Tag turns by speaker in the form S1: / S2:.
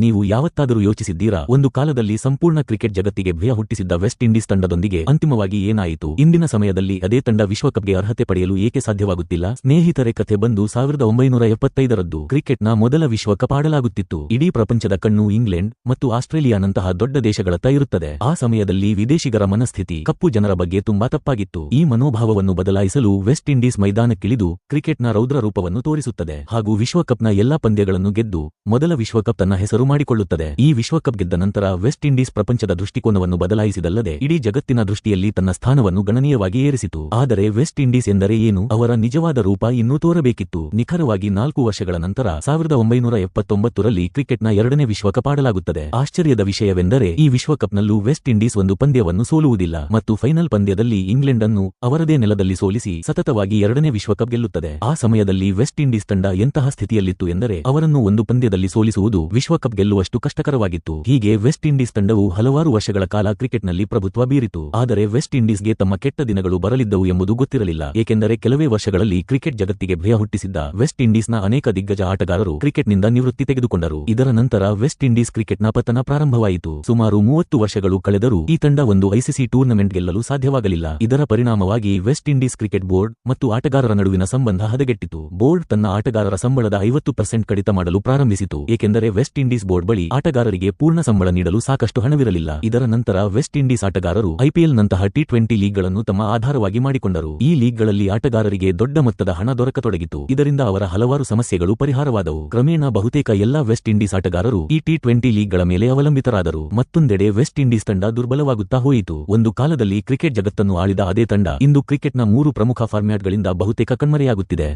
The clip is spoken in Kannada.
S1: ನೀವು ಯಾವತ್ತಾದರೂ ಯೋಚಿಸಿದ್ದೀರಾ, ಒಂದು ಕಾಲದಲ್ಲಿ ಸಂಪೂರ್ಣ ಕ್ರಿಕೆಟ್ ಜಗತ್ತಿಗೆ ಭಯ ಹುಟ್ಟಿಸಿದ್ದ ವೆಸ್ಟ್ ಇಂಡೀಸ್ ತಂಡದೊಂದಿಗೆ ಅಂತಿಮವಾಗಿ ಏನಾಯಿತು? ಇಂದಿನ ಸಮಯದಲ್ಲಿ ಅದೇ ತಂಡ ವಿಶ್ವಕಪ್ಗೆ ಅರ್ಹತೆ ಪಡೆಯಲು ಏಕೆ ಸಾಧ್ಯವಾಗುತ್ತಿಲ್ಲ? ಸ್ನೇಹಿತರೆ, ಕಥೆ ಬಂದು 1975ರದ್ದು ಕ್ರಿಕೆಟ್ನ ಮೊದಲ ವಿಶ್ವಕಪ್ ಆಡಲಾಗುತ್ತಿತ್ತು. ಇಡೀ ಪ್ರಪಂಚದ ಕಣ್ಣು ಇಂಗ್ಲೆಂಡ್ ಮತ್ತು ಆಸ್ಟ್ರೇಲಿಯಾನಂತಹ ದೊಡ್ಡ ದೇಶಗಳತ್ತ ಇರುತ್ತದೆ. ಆ ಸಮಯದಲ್ಲಿ ವಿದೇಶಿಗರ ಮನಸ್ಥಿತಿ ಕಪ್ಪು ಜನರ ಬಗ್ಗೆ ತುಂಬಾ ತಪ್ಪಾಗಿತ್ತು. ಈ ಮನೋಭಾವವನ್ನು ಬದಲಾಯಿಸಲು ವೆಸ್ಟ್ ಇಂಡೀಸ್ ಮೈದಾನಕ್ಕಿಳಿದು ಕ್ರಿಕೆಟ್ನ ರೌದ್ರ ರೂಪವನ್ನು ತೋರಿಸುತ್ತದೆ ಹಾಗೂ ವಿಶ್ವಕಪ್ನ ಎಲ್ಲಾ ಪಂದ್ಯಗಳನ್ನು ಗೆದ್ದು ಮೊದಲ ವಿಶ್ವಕಪ್ ತನ್ನ ಹೆಸರು ಮಾಡಿಕೊಳ್ಳುತ್ತದೆ. ಈ ವಿಶ್ವಕಪ್ ಗೆದ್ದ ನಂತರ ವೆಸ್ಟ್ ಇಂಡೀಸ್ ಪ್ರಪಂಚದ ದೃಷ್ಟಿಕೋನವನ್ನು ಬದಲಾಯಿಸಿದಲ್ಲದೆ ಇಡೀ ಜಗತ್ತಿನ ದೃಷ್ಟಿಯಲ್ಲಿ ತನ್ನ ಸ್ಥಾನವನ್ನು ಗಣನೀಯವಾಗಿ ಏರಿಸಿತು. ಆದರೆ ವೆಸ್ಟ್ ಇಂಡೀಸ್ ಎಂದರೆ ಏನು? ಅವರ ನಿಜವಾದ ರೂಪ ಇನ್ನೂ ತೋರಬೇಕಿತ್ತು. ನಿಖರವಾಗಿ 4 ವರ್ಷಗಳ ನಂತರ 1979ರಲ್ಲಿ ಕ್ರಿಕೆಟ್ನ 2ನೇ ವಿಶ್ವಕಪ್ ಆಡಲಾಗುತ್ತದೆ. ಆಶ್ಚರ್ಯದ ವಿಷಯವೆಂದರೆ ಈ ವಿಶ್ವಕಪ್ನಲ್ಲೂ ವೆಸ್ಟ್ ಇಂಡೀಸ್ ಒಂದು ಪಂದ್ಯವನ್ನು ಸೋಲುವುದಿಲ್ಲ ಮತ್ತು ಫೈನಲ್ ಪಂದ್ಯದಲ್ಲಿ ಇಂಗ್ಲೆಂಡ್ ಅನ್ನು ಅವರದೇ ನೆಲದಲ್ಲಿ ಸೋಲಿಸಿ ಸತತವಾಗಿ 2ನೇ ವಿಶ್ವಕಪ್ ಗೆಲ್ಲುತ್ತದೆ. ಆ ಸಮಯದಲ್ಲಿ ವೆಸ್ಟ್ ಇಂಡೀಸ್ ತಂಡ ಎಂತಹ ಸ್ಥಿತಿಯಲ್ಲಿತ್ತು ಎಂದರೆ ಅವರನ್ನು ಒಂದು ಪಂದ್ಯದಲ್ಲಿ ಸೋಲಿಸುವುದು ವಿಶ್ವಕಪ್ ಗೆಲ್ಲುವಷ್ಟು ಕಷ್ಟಕರವಾಗಿತ್ತು. ಹೀಗೆ ವೆಸ್ಟ್ ಇಂಡೀಸ್ ತಂಡವು ಹಲವಾರು ವರ್ಷಗಳ ಕಾಲ ಕ್ರಿಕೆಟ್ನಲ್ಲಿ ಪ್ರಭುತ್ವ ಬೀರಿತು. ಆದರೆ ವೆಸ್ಟ್ ಇಂಡೀಸ್ಗೆ ತಮ್ಮ ಕೆಟ್ಟ ದಿನಗಳು ಬರಲಿದ್ದವು ಎಂಬುದು ಗೊತ್ತಿರಲಿಲ್ಲ. ಏಕೆಂದರೆ ಕೆಲವೇ ವರ್ಷಗಳಲ್ಲಿ ಕ್ರಿಕೆಟ್ ಜಗತ್ತಿಗೆ ಭಯ ಹುಟ್ಟಿಸಿದ್ದ ವೆಸ್ಟ್ ಇಂಡೀಸ್ನ ಅನೇಕ ದಿಗ್ಗಜ ಆಟಗಾರರು ಕ್ರಿಕೆಟ್ನಿಂದ ನಿವೃತ್ತಿ ತೆಗೆದುಕೊಂಡರು. ಇದರ ನಂತರ ವೆಸ್ಟ್ ಇಂಡೀಸ್ ಕ್ರಿಕೆಟ್ನ ಪತನ ಪ್ರಾರಂಭವಾಯಿತು. ಸುಮಾರು 30 ವರ್ಷಗಳು ಕಳೆದರೂ ಈ ತಂಡ ಒಂದು ಐಸಿಸಿ ಟೂರ್ನಮೆಂಟ್ ಗೆಲ್ಲಲು ಸಾಧ್ಯವಾಗಲಿಲ್ಲ. ಇದರ ಪರಿಣಾಮವಾಗಿ ವೆಸ್ಟ್ ಇಂಡೀಸ್ ಕ್ರಿಕೆಟ್ ಬೋರ್ಡ್ ಮತ್ತು ಆಟಗಾರರ ನಡುವಿನ ಸಂಬಂಧ ಹದಗೆಟ್ಟಿತು. ಬೋರ್ಡ್ ತನ್ನ ಆಟಗಾರರ ಸಂಬಳದ 50% ಕಡಿತ ಮಾಡಲು ಪ್ರಾರಂಭಿಸಿತು. ಏಕೆಂದರೆ ವೆಸ್ಟ್ ಇಂಡೀಸ್ ಬೋರ್ಡ್ ಬಳಿ ಆಟಗಾರರಿಗೆ ಪೂರ್ಣ ಸಂಬಳ ನೀಡಲು ಸಾಕಷ್ಟು ಹಣವಿರಲಿಲ್ಲ. ಇದರ ನಂತರ ವೆಸ್ಟ್ ಇಂಡೀಸ್ ಆಟಗಾರರು ಐಪಿಎಲ್ನಂತಹ T20 ಲೀಗ್ಗಳನ್ನು ತಮ್ಮ ಆಧಾರವಾಗಿ ಮಾಡಿಕೊಂಡರು. ಈ ಲೀಗ್ಗಳಲ್ಲಿ ಆಟಗಾರರಿಗೆ ದೊಡ್ಡ ಮೊತ್ತದ ಹಣ ದೊರಕತೊಡಗಿತು. ಇದರಿಂದ ಅವರ ಹಲವಾರು ಸಮಸ್ಯೆಗಳು ಪರಿಹಾರವಾದವು. ಕ್ರಮೇಣ ಬಹುತೇಕ ಎಲ್ಲಾ ವೆಸ್ಟ್ ಇಂಡೀಸ್ ಆಟಗಾರರು ಈ T20 ಲೀಗ್ಗಳ ಮೇಲೆ ಅವಲಂಬಿತರಾದರು. ಮತ್ತೊಂದೆಡೆ ವೆಸ್ಟ್ ಇಂಡೀಸ್ ತಂಡ ದುರ್ಬಲವಾಗುತ್ತಾ ಹೋಯಿತು. ಒಂದು ಕಾಲದಲ್ಲಿ ಕ್ರಿಕೆಟ್ ಜಗತ್ತನ್ನು ಆಳಿದ ಅದೇ ತಂಡ ಇಂದು ಕ್ರಿಕೆಟ್ನ 3 ಪ್ರಮುಖ ಫಾರ್ಮ್ಯಾಟ್ಗಳಿಂದ ಬಹುತೇಕ ಕಣ್ಮರೆಯಾಗುತ್ತಿದೆ.